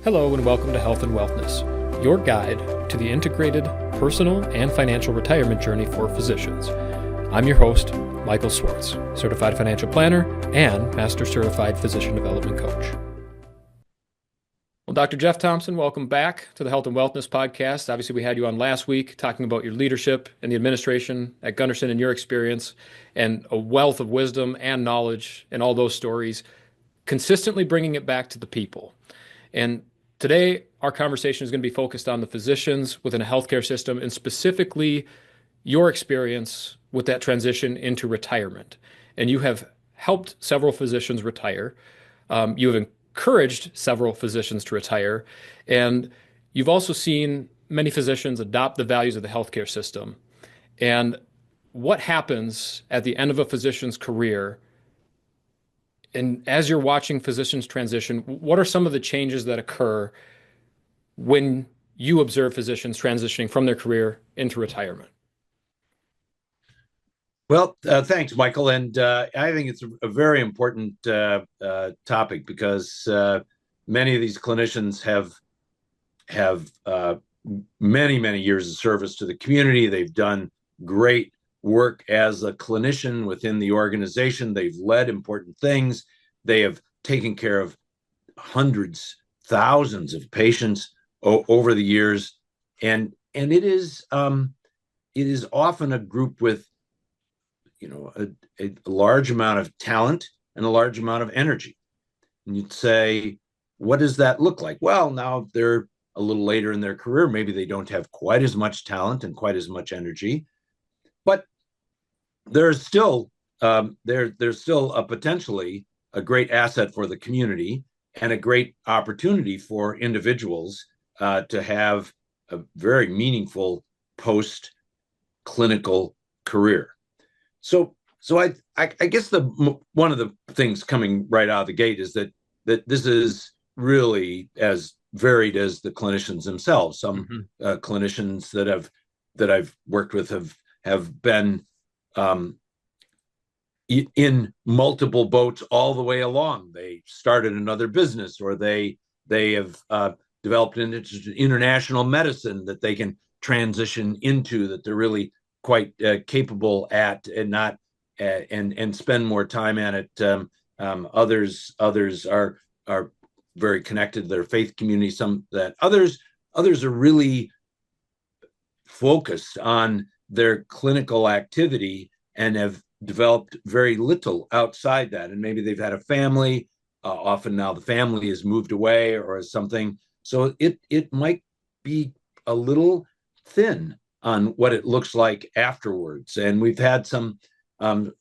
Hello and welcome to Health and Wellness, your guide to the integrated personal and financial retirement journey for physicians. I'm your host, Michael Swartz, Certified Financial Planner and Master Certified Physician Development Coach. Well, Dr. Jeff Thompson, welcome back to the Health and Wellness Podcast. Obviously, we had you on last week talking about your leadership and the administration at Gunderson and your experience and a wealth of wisdom and knowledge and all those stories, consistently bringing it back to the people. And today, our conversation is going to be focused on the physicians within a healthcare system and specifically your experience with that transition into retirement. And you have helped several physicians retire. You have encouraged several physicians to retire. And you've also seen many physicians adopt the values of the healthcare system. And what happens at the end of a physician's career? And as you're watching physicians transition, what are some of the changes that occur when you observe physicians transitioning from their career into retirement? Well, thanks, Michael. And I think it's a very important topic because many of these clinicians have many years of service to the community. They've done great work as a clinician within the organization. They've led important things. They have taken care of hundreds, thousands of patients over the years, and it is often a group with a large amount of talent and a large amount of energy. And you'd say, what does that look like? Well, now they're a little later in their career. Maybe they don't have quite as much talent and quite as much energy, but there's still a potentially a great asset for the community and a great opportunity for individuals to have a very meaningful post-clinical career. So I guess one of the things coming right out of the gate is that this is really as varied as the clinicians themselves. Some clinicians that I've worked with have been in multiple boats all the way along. They started another business, or they have developed an interest in international medicine that they can transition into, that they're really quite capable at, and not and spend more time at it. Others are very connected to their faith community. Some that others are really focused on their clinical activity and have developed very little outside that. And maybe they've had a family. Often now the family has moved away or something. So it might be a little thin on what it looks like afterwards. And we've had some,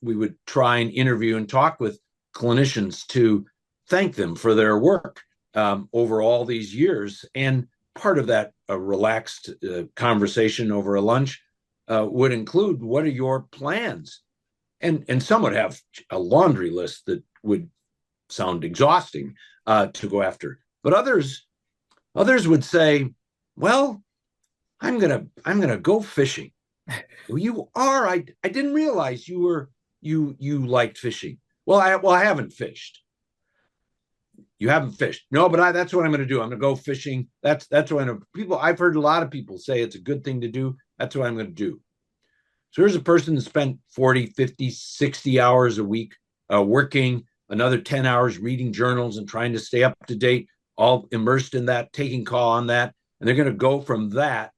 we would try and interview and talk with clinicians to thank them for their work over all these years. And part of that relaxed conversation over a lunch would include, what are your plans? And some would have a laundry list that would sound exhausting to go after. But others would say, well, I'm gonna go fishing. Well, you are. I didn't realize you liked fishing. Well, I haven't fished. You haven't fished. No, but that's what I'm going to do. I'm going to go fishing. That's what I've heard a lot of people say it's a good thing to do. That's what I'm going to do. So here's a person that spent 40, 50, 60 hours a week working, another 10 hours reading journals and trying to stay up to date, all immersed in that, taking call on that. And they're going to go from that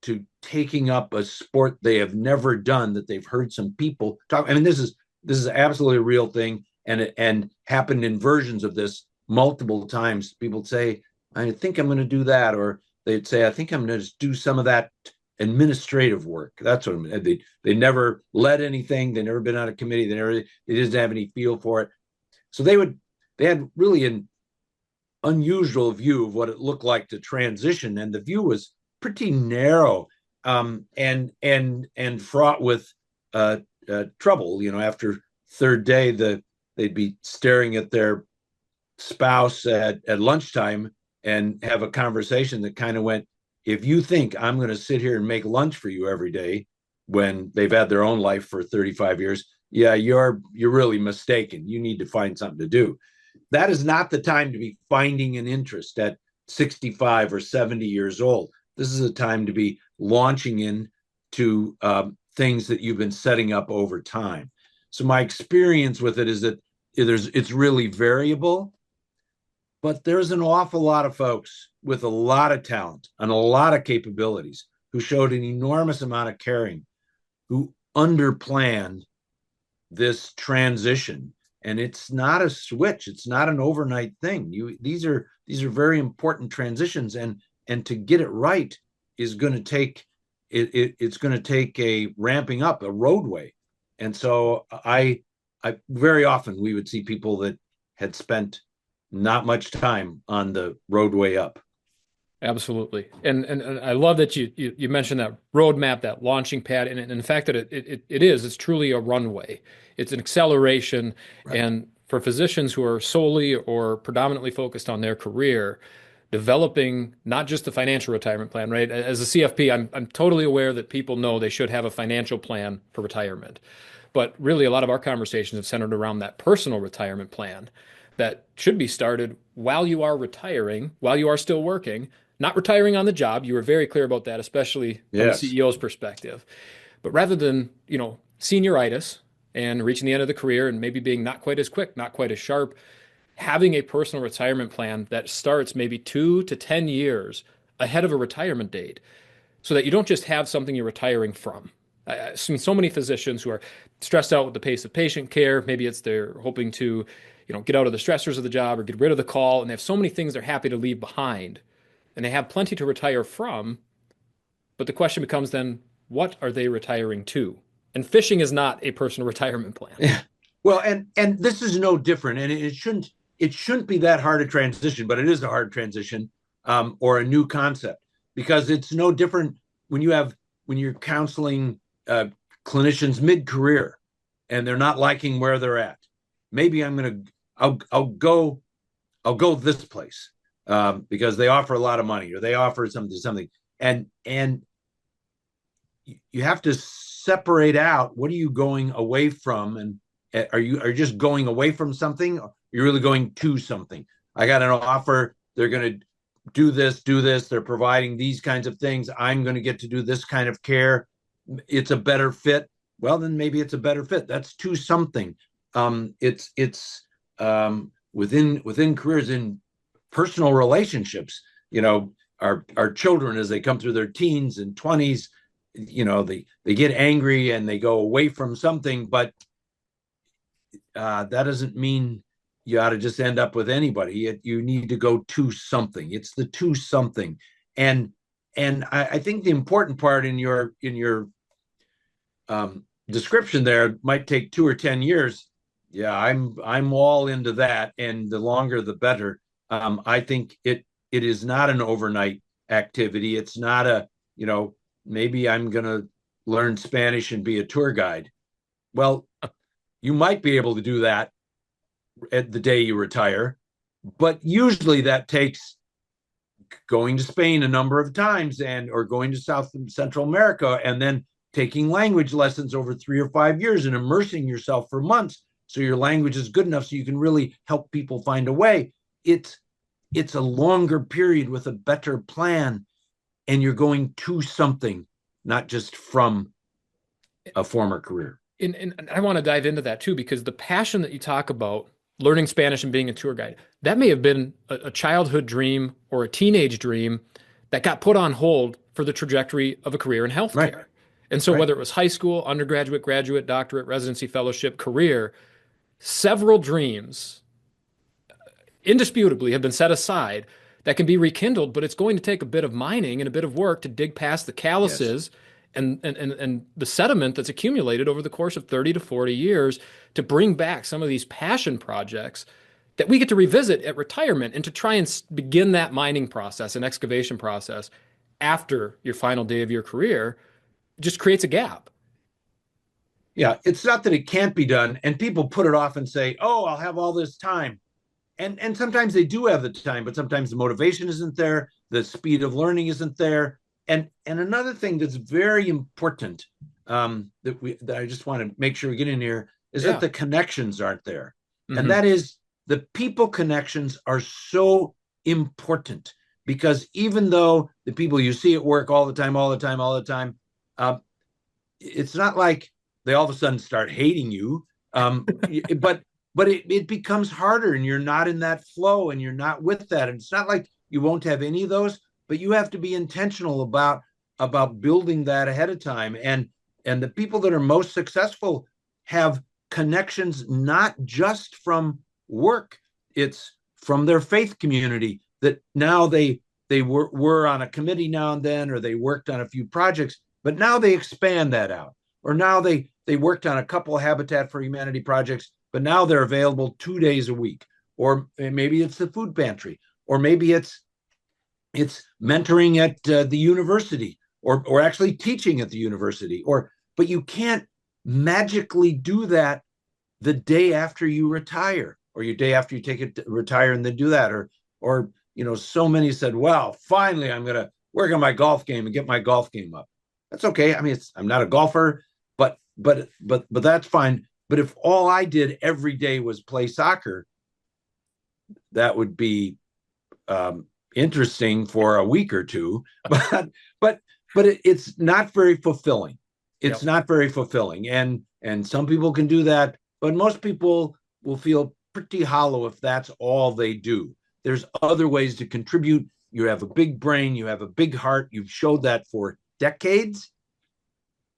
to taking up a sport they have never done, that they've heard some people talk. I mean, this is absolutely a real thing, and happened in versions of this multiple times. People say, I think I'm going to do that, or they'd say, I think I'm going to just do some of that administrative work. That's what I mean. They never led anything. They never been on a committee. They didn't have any feel for it. So they had really an unusual view of what it looked like to transition, and the view was pretty narrow and fraught with trouble. After third day, they'd be staring at their spouse at lunchtime and have a conversation that kind of went, if you think I'm going to sit here and make lunch for you every day when they've had their own life for 35 years, yeah, you're really mistaken. You need to find something to do. That is not the time to be finding an interest at 65 or 70 years old. This is a time to be launching into things that you've been setting up over time. So my experience with it is that it's really variable, but there's an awful lot of folks with a lot of talent and a lot of capabilities who showed an enormous amount of caring, who underplanned this transition. And it's not a switch, it's not an overnight thing. These are very important transitions, and to get it right is going to take it's going to take a ramping up, a roadway. And so I very often we would see people that had spent not much time on the roadway up. Absolutely. And I love that you mentioned that roadmap, that launching pad, and the fact that it's truly a runway. It's an acceleration. Right. And for physicians who are solely or predominantly focused on their career, developing not just the financial retirement plan, right? As a CFP, I'm totally aware that people know they should have a financial plan for retirement. But really, a lot of our conversations have centered around that personal retirement plan that should be started while you are retiring, while you are still working, not retiring on the job. You were very clear about that, especially from the CEO's perspective. But rather than, senioritis and reaching the end of the career and maybe being not quite as quick, not quite as sharp, having a personal retirement plan that starts maybe 2 to 10 years ahead of a retirement date so that you don't just have something you're retiring from. I've seen so many physicians who are stressed out with the pace of patient care. Maybe it's they're hoping to, get out of the stressors of the job or get rid of the call, and they have so many things they're happy to leave behind, and they have plenty to retire from. But the question becomes then, what are they retiring to? And fishing is not a personal retirement plan. Yeah. Well, and this is no different, and it shouldn't be that hard a transition, but it is a hard transition, or a new concept, because it's no different when you're counseling clinicians mid-career and they're not liking where they're at. Maybe I'll go this place because they offer a lot of money or they offer something, and you have to separate out what are you going away from, and are you just going away from something, or you're really going to something. I got an offer, they're going to do this, they're providing these kinds of things, I'm going to get to do this kind of care, it's a better fit. Well, then maybe it's a better fit. That's to something. It's within careers, in personal relationships, our children, as they come through their teens and 20s, they get angry and they go away from something, but that doesn't mean you ought to just end up with anybody. You need to go to something. It's the to something. And I think the important part in your description there might take 2 or 10 years. Yeah, I'm all into that, and the longer the better. I think it is not an overnight activity. It's not a, maybe I'm going to learn Spanish and be a tour guide. Well, you might be able to do that at the day you retire, but usually that takes going to Spain a number of times or going to South and Central America and then taking language lessons over 3 or 5 years and immersing yourself for months so your language is good enough so you can really help people find a way. It's a longer period with a better plan, and you're going to something, not just from a former career. And I want to dive into that too, because the passion that you talk about, learning Spanish and being a tour guide, that may have been a childhood dream or a teenage dream that got put on hold for the trajectory of a career in healthcare. Right. And so whether it was high school, undergraduate, graduate, doctorate, residency, fellowship, career, several dreams indisputably have been set aside that can be rekindled, but it's going to take a bit of mining and a bit of work to dig past the calluses and the sediment that's accumulated over the course of 30 to 40 years to bring back some of these passion projects that we get to revisit at retirement, and to try and begin that mining process and excavation process after your final day of your career just creates a gap. Yeah, it's not that it can't be done, and people put it off and say, "Oh, I'll have all this time." And sometimes they do have the time, but sometimes the motivation isn't there, the speed of learning isn't there. And another thing that's very important, that I just want to make sure we get in here, is that the connections aren't there. Mm-hmm. And that is, the people connections are so important, because even though the people you see at work all the time, uh, it's not like they all of a sudden start hating you. But it becomes harder, and you're not in that flow, and you're not with that. And it's not like you won't have any of those, but you have to be intentional about building that ahead of time. And the people that are most successful have connections not just from work; it's from their faith community. That now they were on a committee now and then, or they worked on a few projects, but now they expand that out, or now they worked on a couple of Habitat for Humanity projects, but now they're available 2 days a week. Or maybe it's the food pantry, or maybe it's mentoring at the university, or actually teaching at the university. But you can't magically do that the day after you retire, or your day after you take it to retire and then do that. Or so many said, well, finally I'm going to work on my golf game and get my golf game up. That's okay. I mean, I'm not a golfer, but that's fine. But if all I did every day was play soccer, that would be interesting for a week or two. But it's not very fulfilling. It's not very fulfilling, and some people can do that, but most people will feel pretty hollow if that's all they do. There's other ways to contribute. You have a big brain, you have a big heart, you've showed that for decades,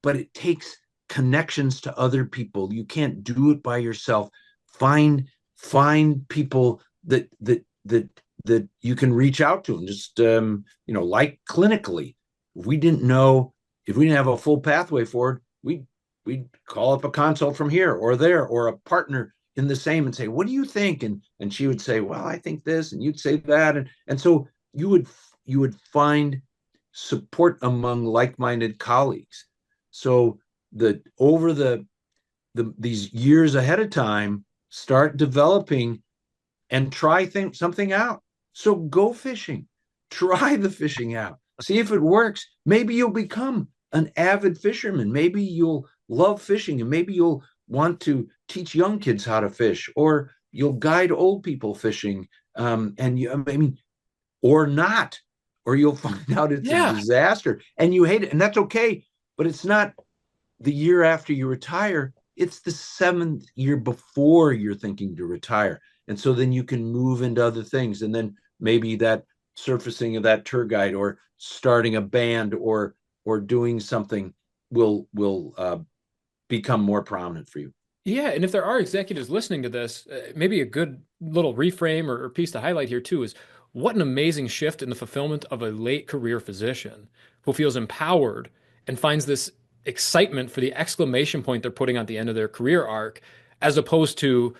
but it takes connections to other people. You can't do it by yourself. Find people that you can reach out to, and just like clinically. If we didn't have a full pathway forward, we'd call up a consult from here or there, or a partner in the same, and say, what do you think? And she would say, well, I think this, and you'd say that. And so you would find support among like-minded colleagues. So that over these years ahead of time, start developing and try something out. So go fishing, try the fishing out, see if it works. Maybe you'll become an avid fisherman. Maybe you'll love fishing, and maybe you'll want to teach young kids how to fish, or you'll guide old people fishing. Or not, or you'll find out it's a disaster and you hate it, and that's okay. But it's not the year after you retire, it's the 7th year before you're thinking to retire. And so then you can move into other things, and then maybe that surfacing of that tour guide, or starting a band, or doing something will become more prominent for you. Yeah, and if there are executives listening to this, maybe a good little reframe or piece to highlight here too is what an amazing shift in the fulfillment of a late career physician who feels empowered and finds this excitement for the exclamation point they're putting at the end of their career arc, as opposed to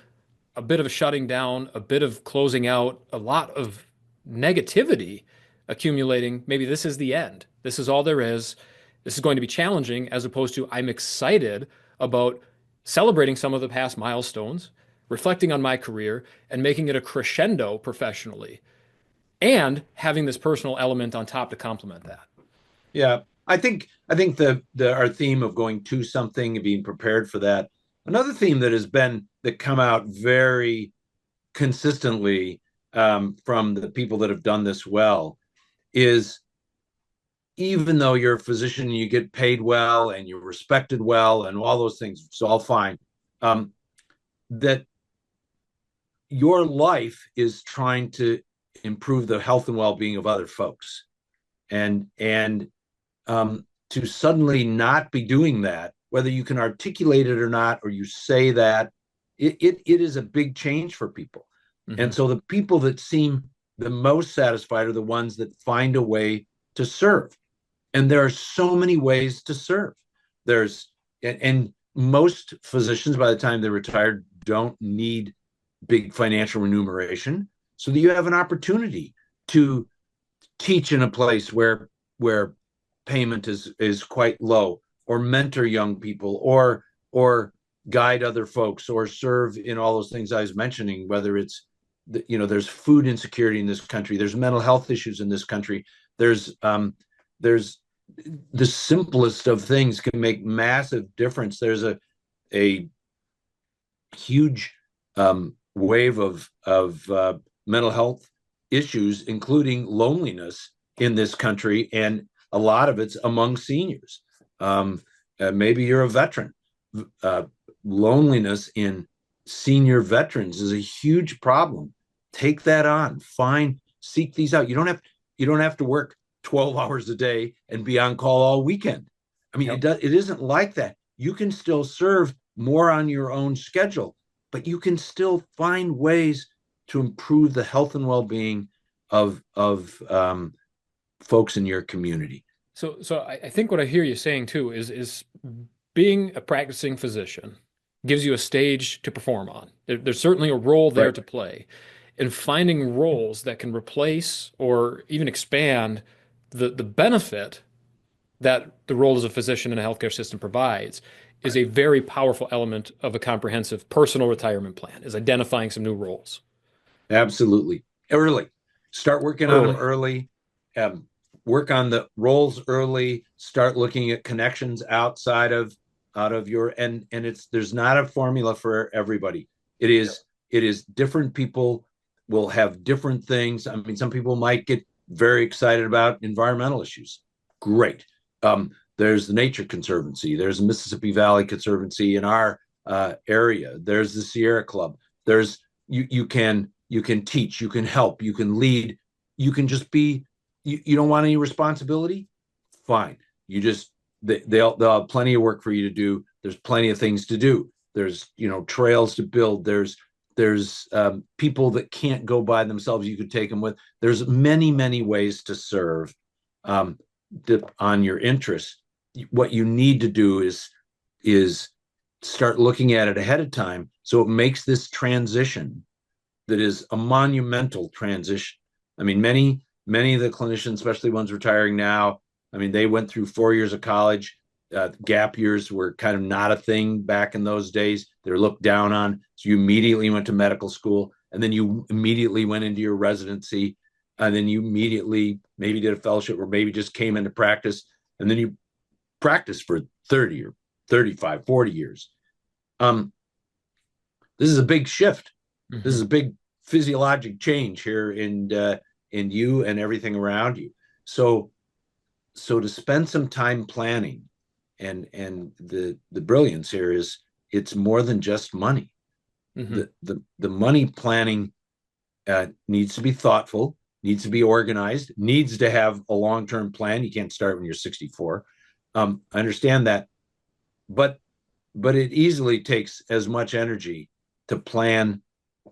a bit of shutting down, a bit of closing out, a lot of negativity accumulating. Maybe this is the end. This is all there is. This is going to be challenging, as opposed to I'm excited about celebrating some of the past milestones, reflecting on my career, and making it a crescendo professionally, and having this personal element on top to complement that. Yeah, I think our theme of going to something and being prepared for that. Another theme that come out very consistently from the people that have done this well is, even though you're a physician and you get paid well and you're respected well and all those things, it's all fine, that your life is trying to improve the health and well-being of other folks, and to suddenly not be doing that, whether you can articulate it or not, or you say that, it is a big change for people. Mm-hmm. And so the people that seem the most satisfied are the ones that find a way to serve. And there are so many ways to serve. And most physicians, by the time they're retired, don't need big financial remuneration. So that you have an opportunity to teach in a place where payment is quite low, or mentor young people, or guide other folks, or serve in all those things I was mentioning, whether it's, there's food insecurity in this country, there's mental health issues in this country, there's the simplest of things can make massive difference. There's a huge wave of mental health issues, including loneliness in this country, and a lot of it's among seniors. Maybe you're a veteran. Uh, Loneliness in senior veterans is a huge problem. Take that on. Seek these out. You don't have to work 12 hours a day and be on call all weekend. I mean, Yep. it isn't like that. You can still serve more on your own schedule, but you can still find ways to improve the health and well-being of folks in your community. So I think what I hear you saying too is being a practicing physician gives you a stage to perform on. There's certainly a role there Right. to play. And finding roles that can replace or even expand the benefit that the role as a physician in a healthcare system provides is Right. a very powerful element of a comprehensive personal retirement plan, is identifying some new roles Absolutely. Early. Start working on them early. early. Um, Work on the roles early. Start looking at connections out of your and it's there's not a formula for everybody. It Yep. is it is different people will have different things. I mean, some people might get very excited about environmental issues. Great. There's the Nature Conservancy. There's the Mississippi Valley Conservancy in our area. There's the Sierra Club. There's you can teach, you can help, you can lead, you can just be. You don't want any responsibility. Fine. You just they'll have plenty of work for you to do. There's plenty of things to do. There's trails to build. There's people that can't go by themselves. You could take them with. There's many ways to serve um, on your interests. What you need to do is start looking at it ahead of time so it makes this transition that is a monumental transition. I mean, many of the clinicians, especially ones retiring now, I mean, they went through 4 years of college. Gap years were kind of not a thing back in those days. They're looked down on. So you immediately went to medical school, and then you immediately went into your residency, and then you immediately maybe did a fellowship or maybe just came into practice, and then you practiced for 30 or 35, 40 years. Um, this is a big shift. This is Mhm. a big physiologic change here in you and everything around you. So to spend some time planning, and the brilliance here is it's more than just money. Mhm. The money planning needs to be thoughtful, needs to be organized, needs to have a long-term plan. You can't start when you're 64. I understand that, but it easily takes as much energy to plan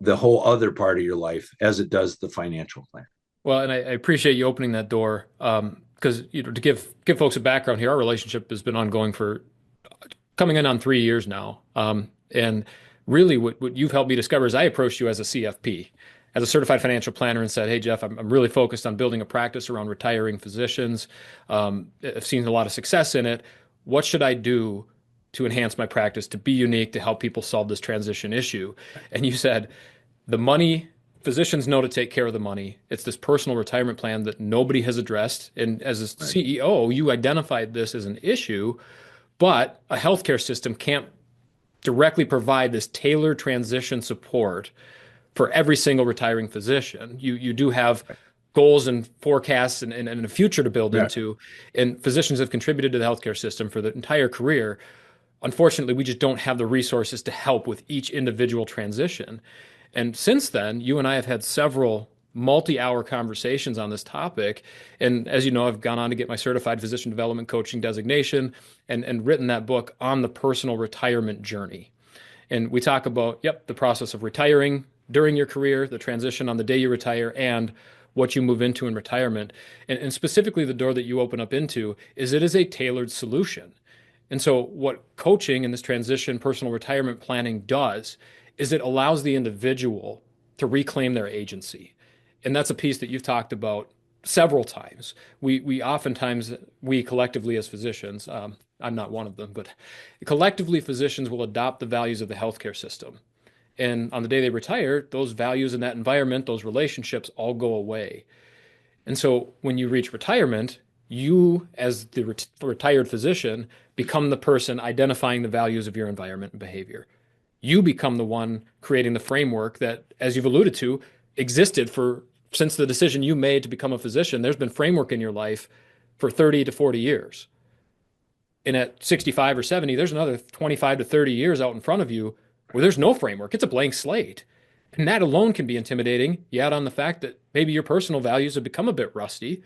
the whole other part of your life as it does the financial plan. Well, and I appreciate you opening that door because to give folks a background here, our relationship has been ongoing for coming in on 3 years now. And really, what you've helped me discover is I approached you as a CFP, as a certified financial planner, and said, "Hey, Jeff, I'm really focused on building a practice around retiring physicians. I've seen a lot of success in it. What should I do to enhance my practice, to be unique, to help people solve this transition issue?" And you said, the money, physicians know to take care of the money. It's this personal retirement plan that nobody has addressed. And as a Right. CEO, you identified this as an issue, but a healthcare system can't directly provide this tailored transition support for every single retiring physician. You do have goals and forecasts and a future to build Yeah. into, and physicians have contributed to the healthcare system for the entire career. Unfortunately, we just don't have the resources to help with each individual transition. And since then, you and I have had several multi-hour conversations on this topic. And as you know, I've gone on to get my certified physician development coaching designation and written that book on the personal retirement journey. And we talk about, yep, the process of retiring during your career, the transition on the day you retire, and what you move into in retirement. And specifically, the door that you open up into is it is a tailored solution. And so, what coaching and this transition personal retirement planning does is it allows the individual to reclaim their agency. And that's a piece that you've talked about several times. We oftentimes, we collectively as physicians, I'm not one of them, but collectively, physicians will adopt the values of the healthcare system. And on the day they retire, those values in that environment, those relationships all go away. And so when you reach retirement, you, as the retired physician, become the person identifying the values of your environment and behavior. You become the one creating the framework that, as you've alluded to, existed for since the decision you made to become a physician, there's been framework in your life for 30 to 40 years. And at 65 or 70, there's another 25 to 30 years out in front of you where there's no framework. It's a blank slate. And that alone can be intimidating. You add on the fact that maybe your personal values have become a bit rusty.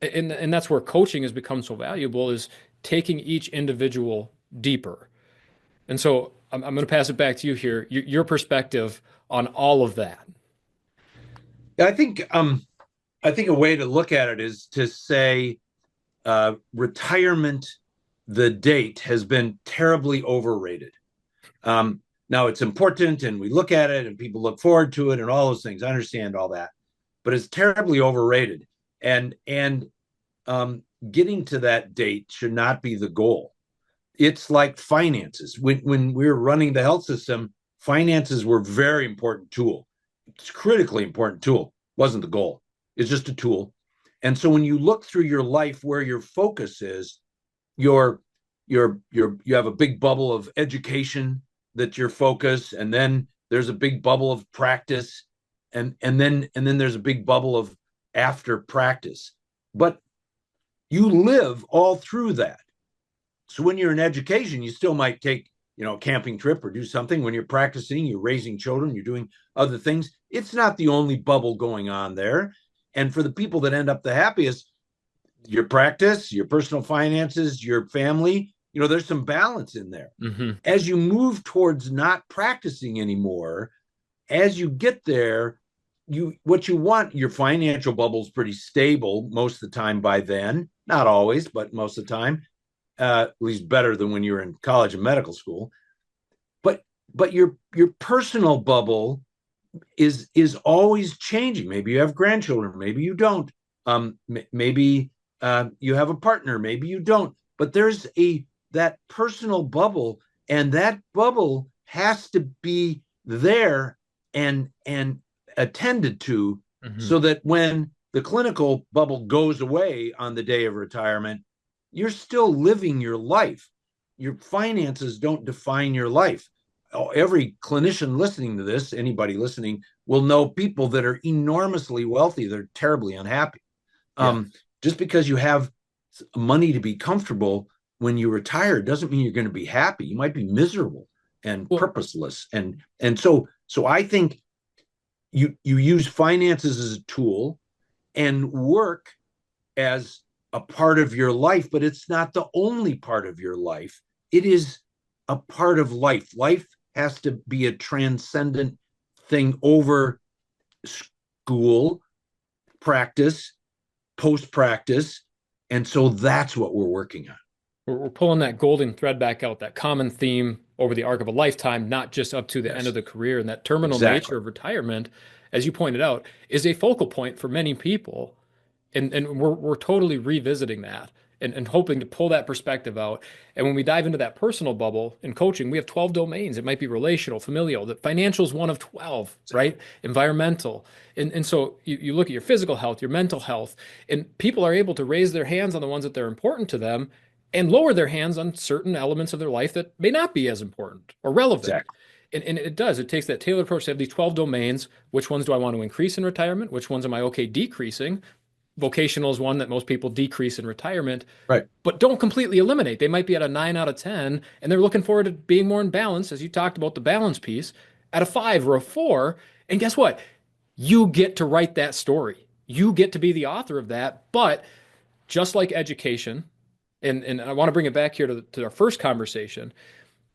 And that's where coaching has become so valuable, is taking each individual deeper. And so I'm going to pass it back to you here, your perspective on all of that. I think a way to look at it is to say retirement, the date has been terribly overrated. Now it's important, and we look at it, and people look forward to it, and all those things. I understand all that, but it's terribly overrated. And getting to that date should not be the goal. It's like finances. When we were running the health system, finances were a very important tool. It's a critically important tool. It wasn't the goal. It's just a tool. And so when you look through your life where your focus is, you have a big bubble of education that's your focus, and then there's a big bubble of practice, and then there's a big bubble of after practice. But you live all through that. So when you're in education, you still might take, a camping trip or do something. When you're practicing, you're raising children, you're doing other things. It's not the only bubble going on there. And for the people that end up the happiest, your practice, your personal finances, your family, there's some balance in there. Mm-hmm. As you move towards not practicing anymore, as you get there, what you want, your financial bubble's pretty stable most of the time by then. Not always, but most of the time. At least better than when you were in college and medical school. But your personal bubble is always changing. Maybe you have grandchildren, maybe you don't. Maybe you have a partner, maybe you don't. But there's that personal bubble, and that bubble has to be there and attended to, so that when the clinical bubble goes away on the day of retirement, you're still living your life. Your finances don't define your life. Every clinician listening to this, anybody listening, will know people that are enormously wealthy. They're terribly unhappy. Yeah. Just because you have money to be comfortable when you retire doesn't mean you're going to be happy. You might be miserable and purposeless. And so I think you use finances as a tool and work as a part of your life, but it's not the only part of your life. It is a part of life. Life has to be a transcendent thing over school, practice, post-practice. And so that's what we're working on. We're pulling that golden thread back out, that common theme over the arc of a lifetime, not just up to the end of the career. And that terminal nature of retirement, as you pointed out, is a focal point for many people. And we're totally revisiting that and hoping to pull that perspective out. And when we dive into that personal bubble in coaching, we have 12 domains. It might be relational, familial, that financial is one of 12, right? Environmental. And so you look at your physical health, your mental health, and people are able to raise their hands on the ones that are important to them and lower their hands on certain elements of their life that may not be as important or relevant. Exactly. And it takes that tailored approach to have these 12 domains. Which ones do I want to increase in retirement? Which ones am I okay decreasing? Vocational is one that most people decrease in retirement, right? But don't completely eliminate. They might be at a 9 out of 10, and they're looking forward to being more in balance, as you talked about the balance piece, at a 5 or a 4. And guess what? You get to write that story. You get to be the author of that. But just like education, and I want to bring it back here to our first conversation.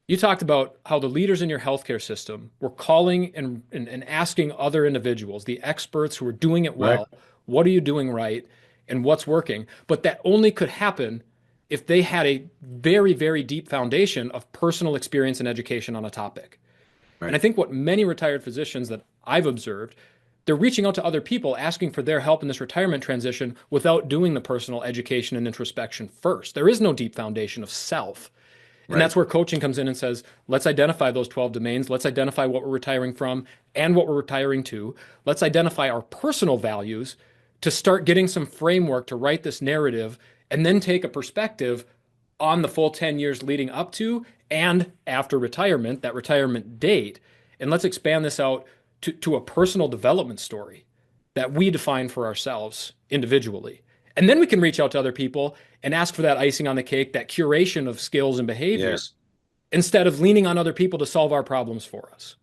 You talked about how the leaders in your healthcare system were calling and asking other individuals, the experts who are doing it well, right. What are you doing right and what's working? But that only could happen if they had a very, very deep foundation of personal experience and education on a topic. Right. And I think what many retired physicians that I've observed, they're reaching out to other people asking for their help in this retirement transition without doing the personal education and introspection first. There is no deep foundation of self. And that's where coaching comes in and says, let's identify those 12 domains. Let's identify what we're retiring from and what we're retiring to. Let's identify our personal values to start getting some framework to write this narrative, and then take a perspective on the full 10 years leading up to and after retirement, that retirement date. And let's expand this out to a personal development story. that we define for ourselves individually. And then we can reach out to other people and ask for that icing on the cake, that curation of skills and behavior, Yes, instead of leaning on other people to solve our problems for us.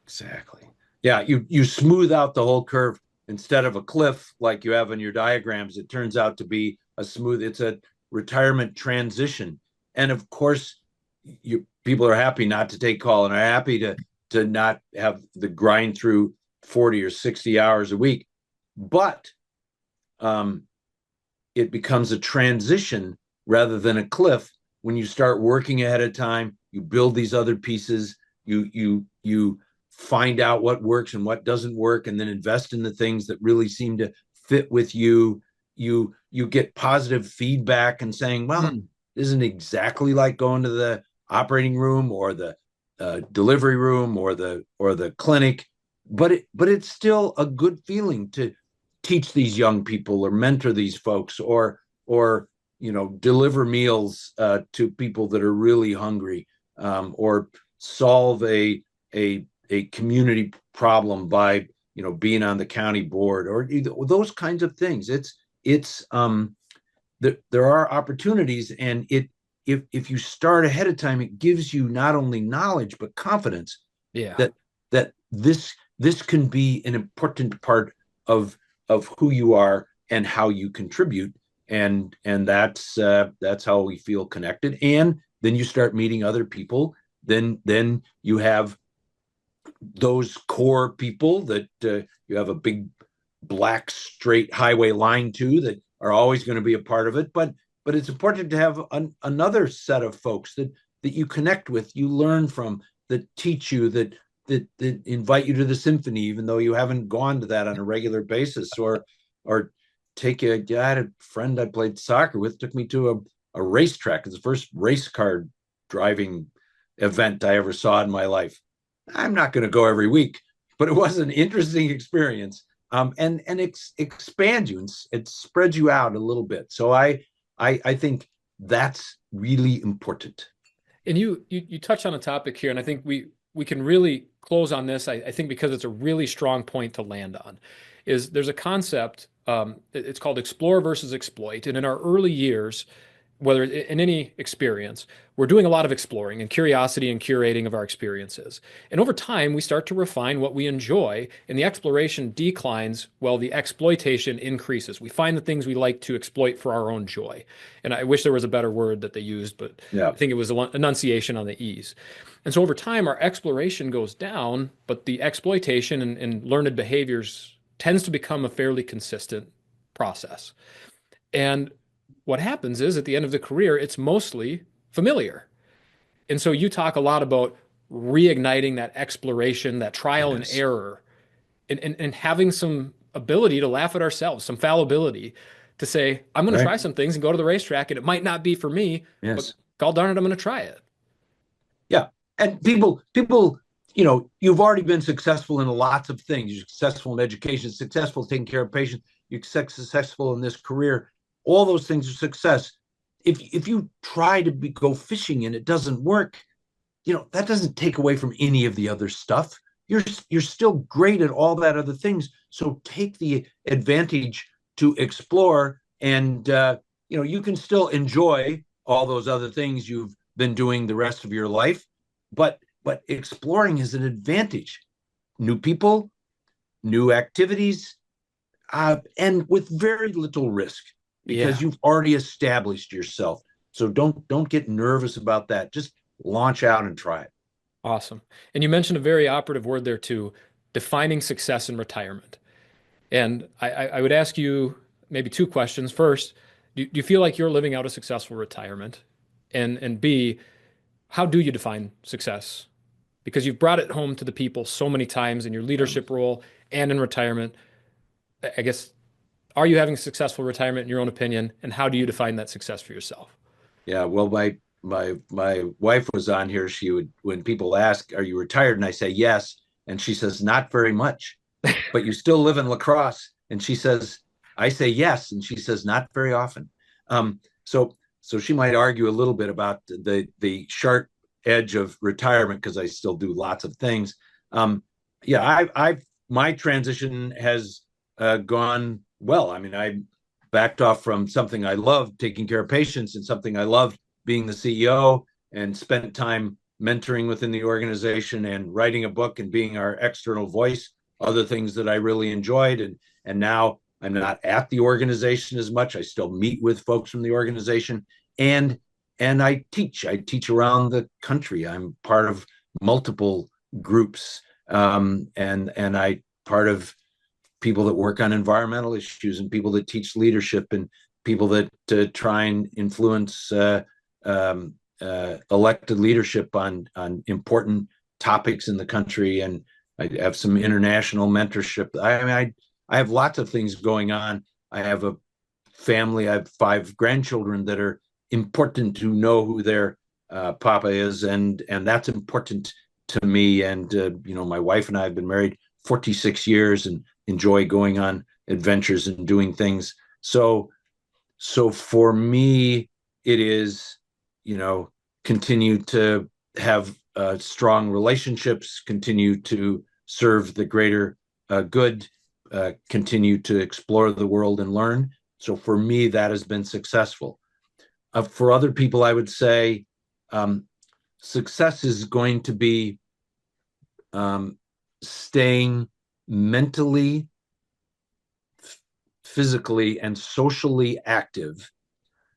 exactly. Yeah, you smooth out the whole curve instead of a cliff like you have in your diagrams. It turns out to be it's a retirement transition. And of course, people are happy not to take call and are happy to not have the grind through 40 or 60 hours a week. But um, it becomes a transition rather than a cliff when you start working ahead of time. You build these other pieces. You find out what works and what doesn't work, and then invest in the things that really seem to fit with you. You get positive feedback and saying, well, isn't exactly like going to the operating room or the delivery room or the clinic, but it's still a good feeling to teach these young people or mentor these folks or deliver meals to people that are really hungry, or solve a community problem by being on the county board or those kinds of things. It's there are opportunities, and if you start ahead of time, it gives you not only knowledge but confidence. Yeah. that this can be an important part of who you are and how you contribute, and that's how we feel connected. And then you start meeting other people. Then you have those core people that you have a big black straight highway line to, that are always going to be a part of it. But it's important to have another set of folks that you connect with, you learn from, that teach you, that invite you to the symphony, even though you haven't gone to that on a regular basis, or I had a friend I played soccer with, took me to a racetrack. It's the first race car driving event I ever saw in my life. I'm not going to go every week, but it was an interesting experience. And it expands you, and it spreads you out a little bit. So I think that's really important. And you touch on a topic here, and I think we can really close on this. I think because it's a really strong point to land on, is there's a concept. It's called explore versus exploit. And in our early years, whether in any experience, we're doing a lot of exploring and curiosity and curating of our experiences. And over time, we start to refine what we enjoy, and the exploration declines while the exploitation increases. We find the things we like to exploit for our own joy. And I wish there was a better word that they used, but Yeah. I think it was enunciation on the E's. And so over time, our exploration goes down, but the exploitation and learned behaviors tends to become a fairly consistent process. And what happens is at the end of the career, it's mostly familiar. And so you talk a lot about reigniting that exploration, that trial and Yes. error, and having some ability to laugh at ourselves, some fallibility to say, I'm going to try Right. some things and go to the racetrack, and it might not be for me, but Yes. God darn it, I'm going to try it. Yeah. And people, you've already been successful in lots of things. You're successful in education, successful taking care of patients, you're successful in this career. All those things are success. If you try to go fishing and it doesn't work, that doesn't take away from any of the other stuff. You're still great at all that other things. So take the advantage to explore, and you can still enjoy all those other things you've been doing the rest of your life, but exploring is an advantage. New people, new activities, and with very little risk, Yeah, because you've already established yourself. So don't get nervous about that. Just launch out and try it. awesome. And you mentioned a very operative word there too, defining success in retirement. And I would ask you maybe two questions. First, do you feel like you're living out a successful retirement? And B, how do you define success? Because you've brought it home to the people so many times in your Yeah. leadership role and in retirement. I guess, are you having a successful retirement in your own opinion? And how do you define that success for yourself? Yeah. Well, my wife was on here. She would, when people ask, "Are you retired?" and I say yes, and she says, "Not very much, but you still live in La Crosse." And she says, I say yes, and she says, "Not very often." So she might argue a little bit about the sharp edge of retirement, because I still do lots of things. Yeah, I've my transition has gone well. I mean, I backed off from something I loved, taking care of patients, and something I loved, being the CEO, and spent time mentoring within the organization and writing a book and being our external voice, other things that I really enjoyed. And now I'm not at the organization as much. I still meet with folks from the organization, and I teach around the country. I'm part of multiple groups, and I part of people that work on environmental issues, and people that teach leadership, and people that try and influence elected leadership on important topics in the country. And I have some international mentorship. I have lots of things going on. I have a family. I have 5 grandchildren that are important to know who their papa is, and that's important to me. And my wife and I have been married 46 years and enjoy going on adventures and doing things. So for me, it is, continue to have strong relationships, continue to serve the greater good, continue to explore the world and learn. So for me, that has been successful. For other people, I would say success is going to be staying mentally, physically, and socially active,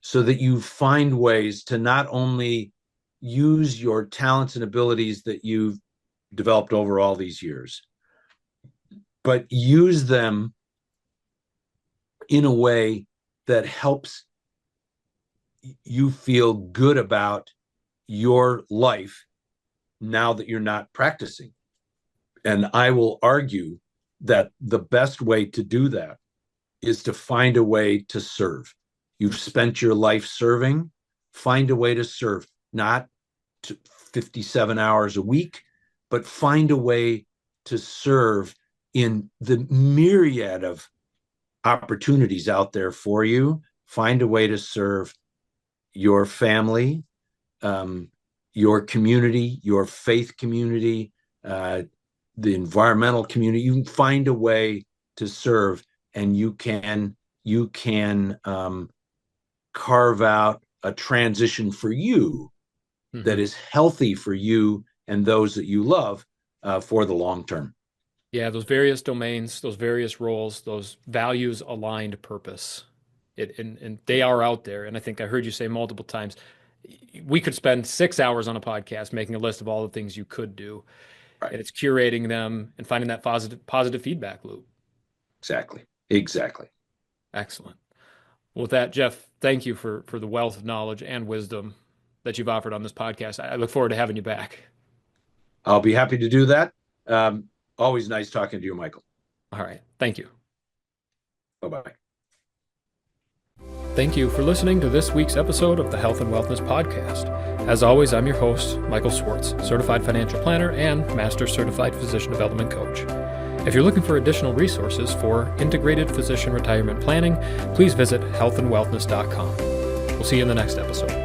so that you find ways to not only use your talents and abilities that you've developed over all these years, but use them in a way that helps you feel good about your life now that you're not practicing. And I will argue that the best way to do that is to find a way to serve. You've spent your life serving, find a way to serve, not 57 hours a week, but find a way to serve in the myriad of opportunities out there for you. Find a way to serve your family, your community, your faith community, the environmental community. You can find a way to serve, and you can carve out a transition for you that is healthy for you and those that you love for the long term. Yeah, those various domains, those various roles, those values aligned purpose. And they are out there. And I think I heard you say multiple times, we could spend 6 hours on a podcast making a list of all the things you could do. Right. And it's curating them and finding that positive feedback loop. Exactly. Excellent. Well, with that, Jeff, thank you for the wealth of knowledge and wisdom that you've offered on this podcast. I look forward to having you back. I'll be happy to do that. Always nice talking to you, Michael. All right. Thank you. Bye-bye. Thank you for listening to this week's episode of the Health and Wellness Podcast. As always, I'm your host, Michael Swartz, Certified Financial Planner and Master Certified Physician Development Coach. If you're looking for additional resources for integrated physician retirement planning, please visit healthandwellness.com. We'll see you in the next episode.